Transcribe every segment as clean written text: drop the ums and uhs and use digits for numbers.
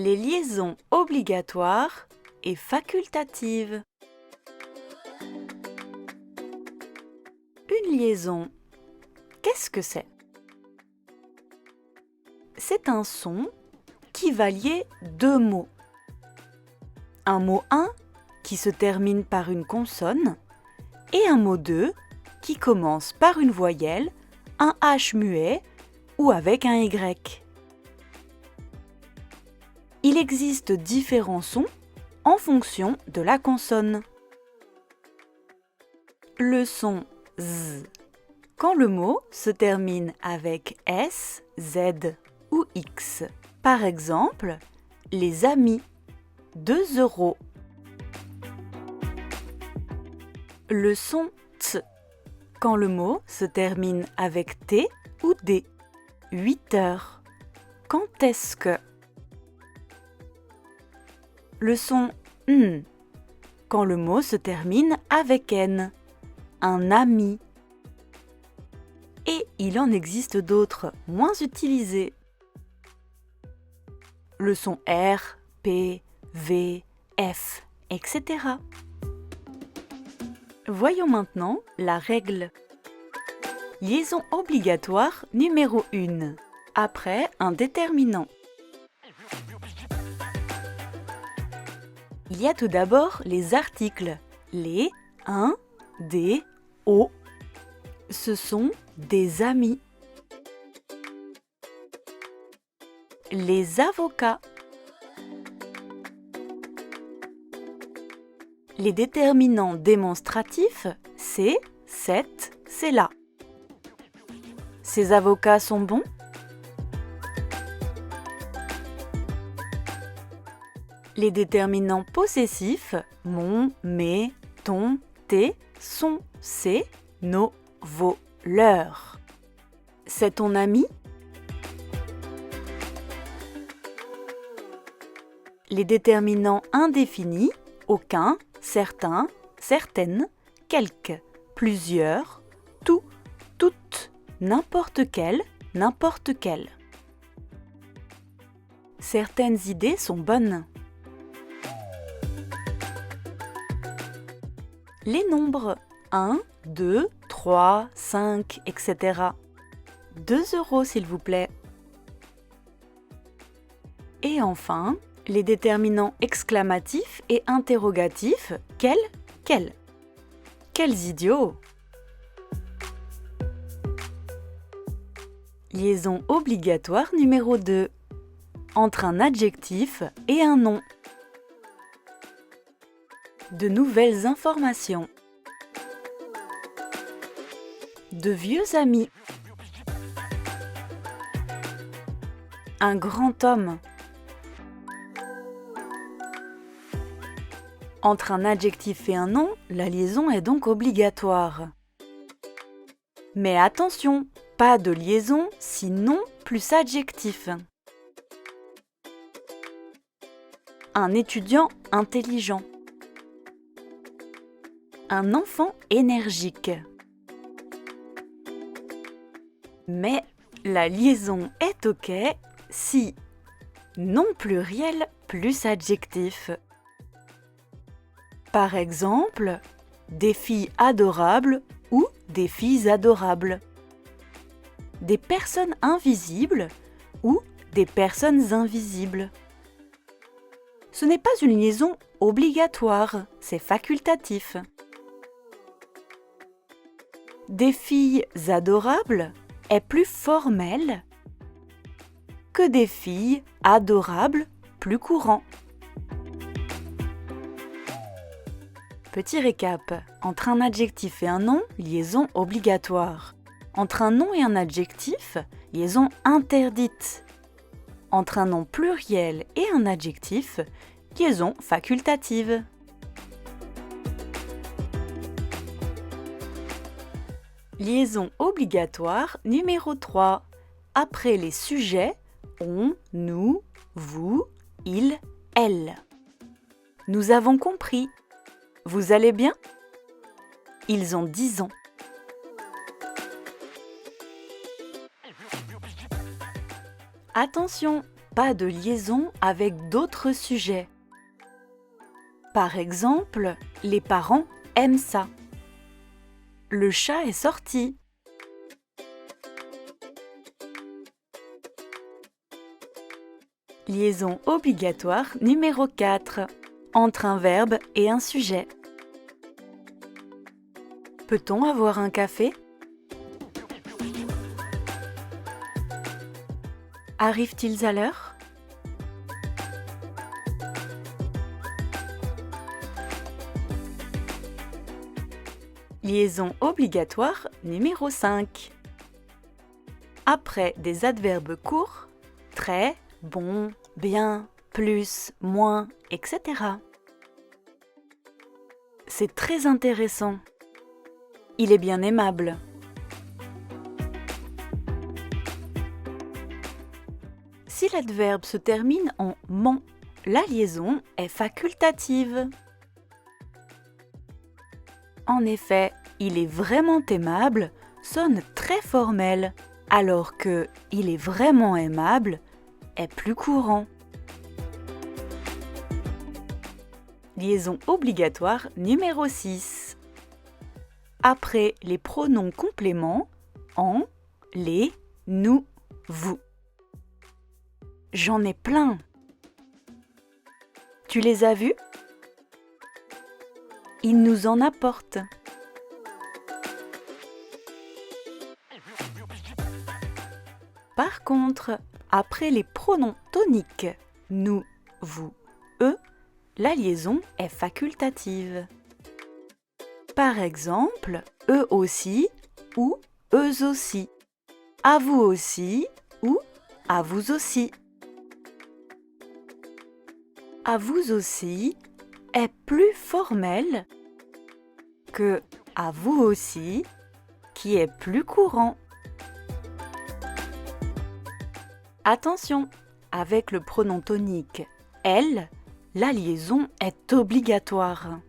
Les liaisons obligatoires et facultatives. Une liaison, qu'est-ce que c'est? C'est un son qui va lier deux mots. Un mot 1 qui se termine par une consonne et un mot 2 qui commence par une voyelle, un H muet ou avec un Y. Il existe différents sons en fonction de la consonne. Le son Z, quand le mot se termine avec S, Z ou X. Par exemple, les amis, 2 €. Le son T, quand le mot se termine avec T ou D, 8 heures. Quand est-ce que? Le son N, quand le mot se termine avec N, un ami. Et il en existe d'autres moins utilisés. Le son R, P, V, F, etc. Voyons maintenant la règle. Liaison obligatoire numéro 1. Après un déterminant. Il y a tout d'abord les articles, les, un, des, au. Ce sont des amis. Les avocats. Les déterminants démonstratifs, c'est, cette, c'est là. Ces avocats sont bons? Les déterminants possessifs, mon, mes, ton, tes, sont, c'est, nos, vos, leurs. C'est ton ami? Les déterminants indéfinis, aucun, certains, certaines, quelques, plusieurs, tout, toutes, n'importe quel, n'importe quel. Certaines idées sont bonnes. Les nombres 1, 2, 3, 5, etc. 2 € s'il vous plaît. Et enfin, les déterminants exclamatifs et interrogatifs, quel, quel. Quels idiots! Liaison obligatoire numéro 2. Entre un adjectif et un nom. De nouvelles informations. De vieux amis. Un grand homme. Entre un adjectif et un nom, la liaison est donc obligatoire. Mais attention, pas de liaison si nom plus adjectif. Un étudiant intelligent. Un enfant énergique. Mais la liaison est OK si nom pluriel plus adjectif. Par exemple, des filles adorables ou des filles adorables. Des personnes invisibles ou des personnes invisibles. Ce n'est pas une liaison obligatoire, c'est facultatif. Des filles adorables est plus formel que des filles adorables plus courant. Petit récap, entre un adjectif et un nom, liaison obligatoire. Entre un nom et un adjectif, liaison interdite. Entre un nom pluriel et un adjectif, liaison facultative. Liaison obligatoire numéro 3. Après les sujets, on, nous, vous, il, elle. Nous avons compris. Vous allez bien? Ils ont 10 ans. Attention, pas de liaison avec d'autres sujets. Par exemple, les parents aiment ça. Le chat est sorti. Liaison obligatoire numéro 4, entre un verbe et un sujet. Peut-on avoir un café? Arrivent-ils à l'heure? Liaison obligatoire numéro 5. Après des adverbes courts, très, bon, bien, plus, moins, etc. C'est très intéressant. Il est bien aimable. Si l'adverbe se termine en « ment », la liaison est facultative. En effet, il est vraiment aimable sonne très formel, alors que il est vraiment aimable est plus courant. Liaison obligatoire numéro 6. Après les pronoms compléments en, les, nous, vous. J'en ai plein. Tu les as vus? Il nous en apporte. Par contre, après les pronoms toniques nous, vous, eux, la liaison est facultative. Par exemple, eux aussi ou eux aussi. À vous aussi ou à vous aussi. À vous aussi est plus formel que à vous aussi, qui est plus courant. Attention, avec le pronom tonique « elle », la liaison est obligatoire.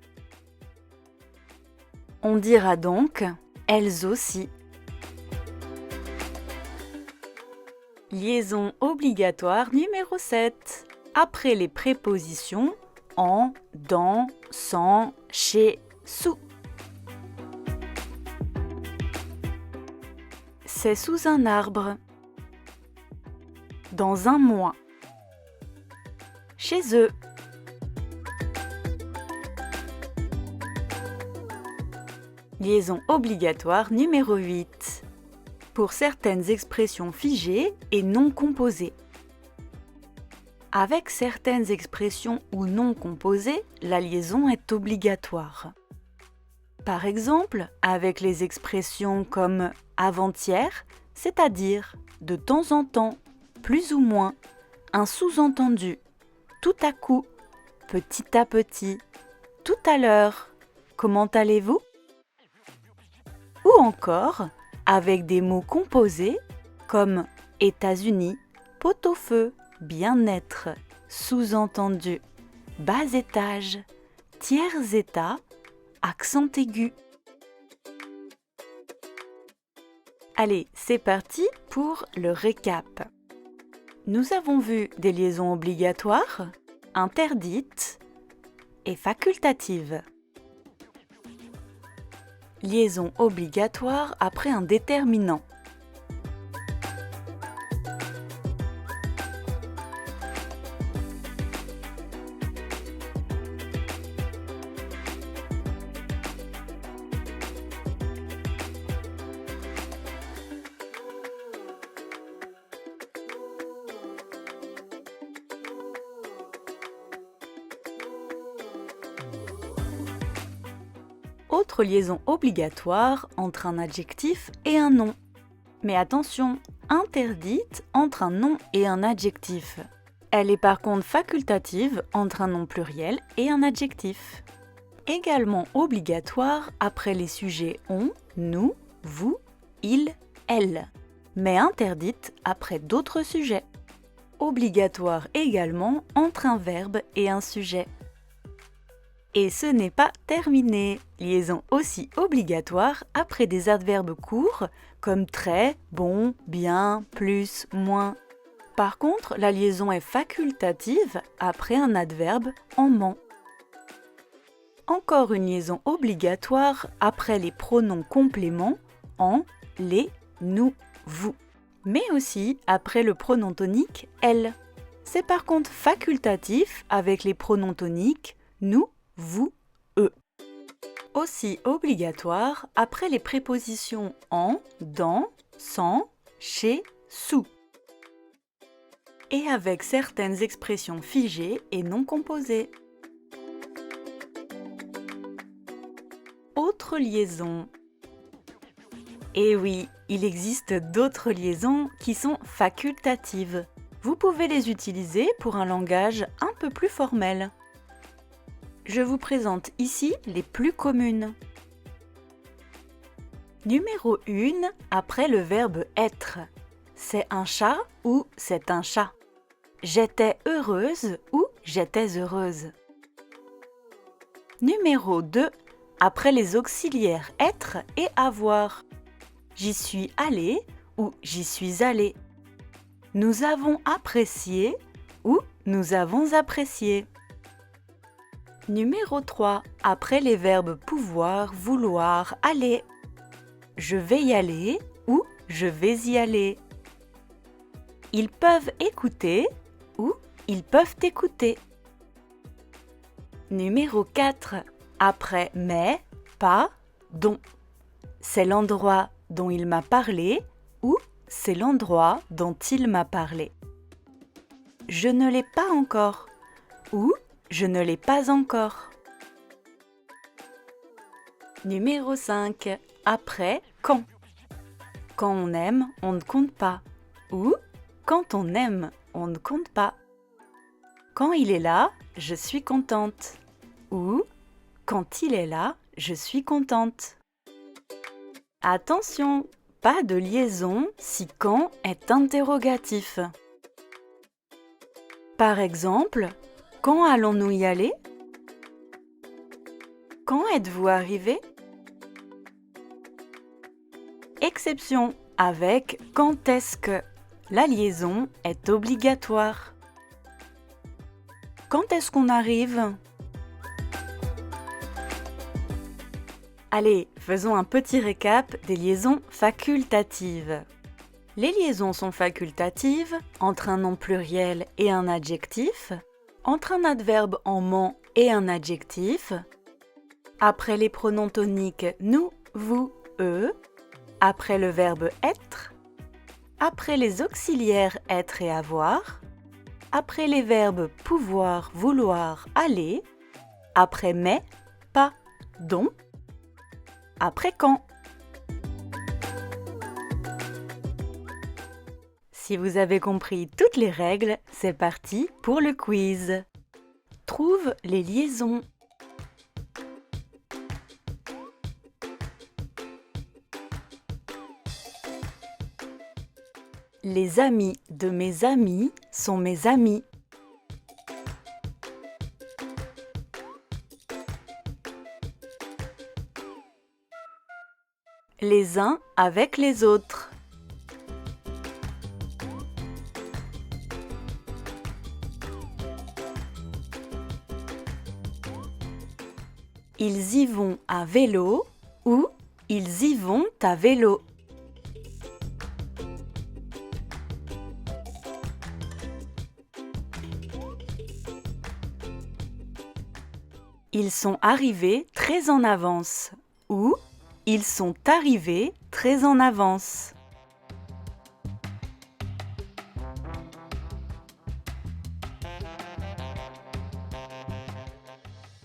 On dira donc « elles aussi ». Liaison obligatoire numéro 7. Après les prépositions en, dans, sans, chez, sous. C'est sous un arbre. Dans un mois. Chez eux. Liaison obligatoire numéro 8. Pour certaines expressions figées et non composées. Avec certaines expressions ou non composées, la liaison est obligatoire. Par exemple, avec les expressions comme avant-hier, c'est-à-dire de temps en temps, plus ou moins, un sous-entendu, tout à coup, petit à petit, tout à l'heure, comment allez-vous? Ou encore avec des mots composés comme États-Unis, pot-au-feu, bien-être, sous-entendu, bas étage, tiers état, accent aigu. Allez, c'est parti pour le récap. Nous avons vu des liaisons obligatoires, interdites et facultatives. Liaison obligatoire après un déterminant. Autre liaison obligatoire entre un adjectif et un nom. Mais attention, interdite entre un nom et un adjectif. Elle est par contre facultative entre un nom pluriel et un adjectif. Également obligatoire après les sujets on, nous, vous, il, elle. Mais interdite après d'autres sujets. Obligatoire également entre un verbe et un sujet. Et ce n'est pas terminé. Liaison aussi obligatoire après des adverbes courts comme très, bon, bien, plus, moins. Par contre, la liaison est facultative après un adverbe en ment. Encore une liaison obligatoire après les pronoms compléments en, les, nous, vous. Mais aussi après le pronom tonique elle. C'est par contre facultatif avec les pronoms toniques nous, vous, eux. Aussi obligatoire après les prépositions en, dans, sans, chez, sous. Et avec certaines expressions figées et non composées. Autre liaison. Et oui, il existe d'autres liaisons qui sont facultatives. Vous pouvez les utiliser pour un langage un peu plus formel. Je vous présente ici les plus communes. Numéro 1, après le verbe être. C'est un chat ou c'est un chat. J'étais heureuse ou j'étais heureuse. Numéro 2, après les auxiliaires être et avoir. J'y suis allée ou j'y suis allée. Nous avons apprécié ou nous avons apprécié. Numéro 3, après les verbes pouvoir, vouloir, aller. Je vais y aller ou je vais y aller. Ils peuvent écouter ou ils peuvent écouter. Numéro 4, après mais, pas, dont. C'est l'endroit dont il m'a parlé ou c'est l'endroit dont il m'a parlé. Je ne l'ai pas encore ou je ne l'ai pas encore. Numéro 5, après quand. Quand on aime, on ne compte pas ou quand on aime, on ne compte pas. Quand il est là, je suis contente ou quand il est là, je suis contente. Attention, pas de liaison si quand est interrogatif. Par exemple, quand allons-nous y aller? Quand êtes-vous arrivé? Exception avec quand est-ce que. La liaison est obligatoire. Quand est-ce qu'on arrive? Allez, faisons un petit récap des liaisons facultatives. Les liaisons sont facultatives entre un nom pluriel et un adjectif, entre un adverbe en ment et un adjectif, après les pronoms toniques nous, vous, eux, après le verbe être, après les auxiliaires être et avoir, après les verbes pouvoir, vouloir, aller, après mais, pas, dont, après quand. Si vous avez compris toutes les règles, c'est parti pour le quiz. Trouve les liaisons. Les amis de mes amis sont mes amis. Les uns avec les autres. Ils y vont à vélo ou ils y vont à vélo. Ils sont arrivés très en avance ou ils sont arrivés très en avance.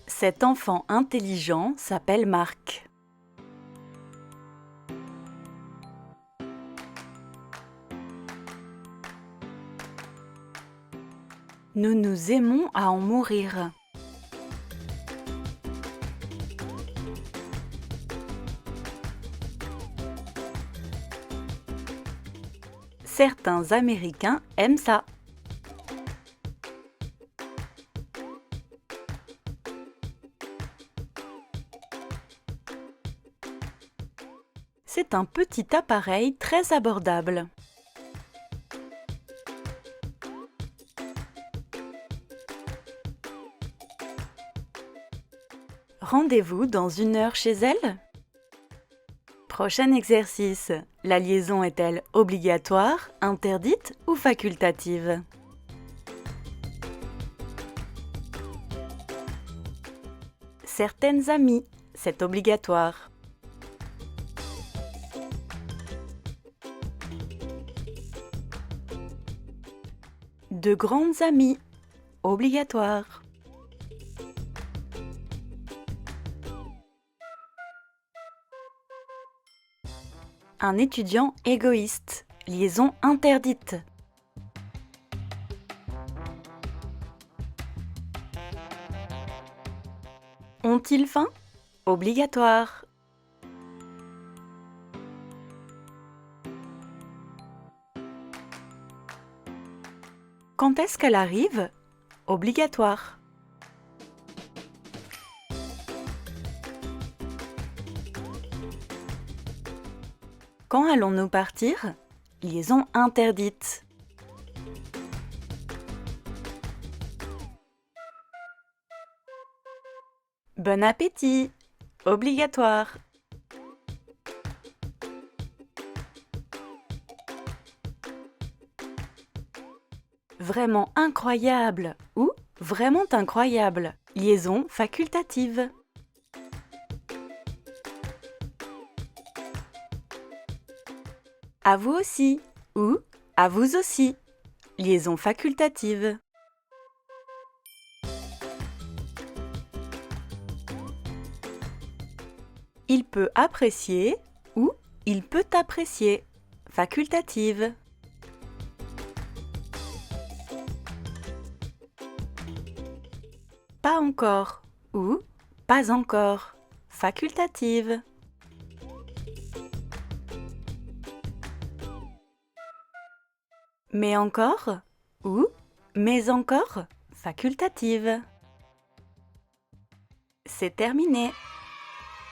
Cet enfant intelligent s'appelle Marc. Nous nous aimons à en mourir. Certains Américains aiment ça. C'est un petit appareil très abordable. Rendez-vous dans 1 heure chez elle? Prochain exercice. La liaison est-elle obligatoire, interdite ou facultative? Certaines amies, c'est obligatoire. De grandes amies, obligatoire. Un étudiant égoïste, liaison interdite. Ont-ils faim? Obligatoire. Quand est-ce qu'elle arrive? Obligatoire. Quand allons-nous partir? Liaison interdite. Bon appétit! Obligatoire. Vraiment incroyable ou vraiment incroyable. Liaison facultative. À vous aussi ou à vous aussi. Liaison facultative. Il peut apprécier ou il peut apprécier. Facultative. Pas encore ou pas encore. Facultative. Mais encore ou mais encore. Facultative. C'est terminé.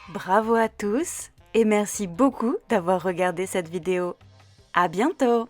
Bravo à tous et merci beaucoup d'avoir regardé cette vidéo. À bientôt!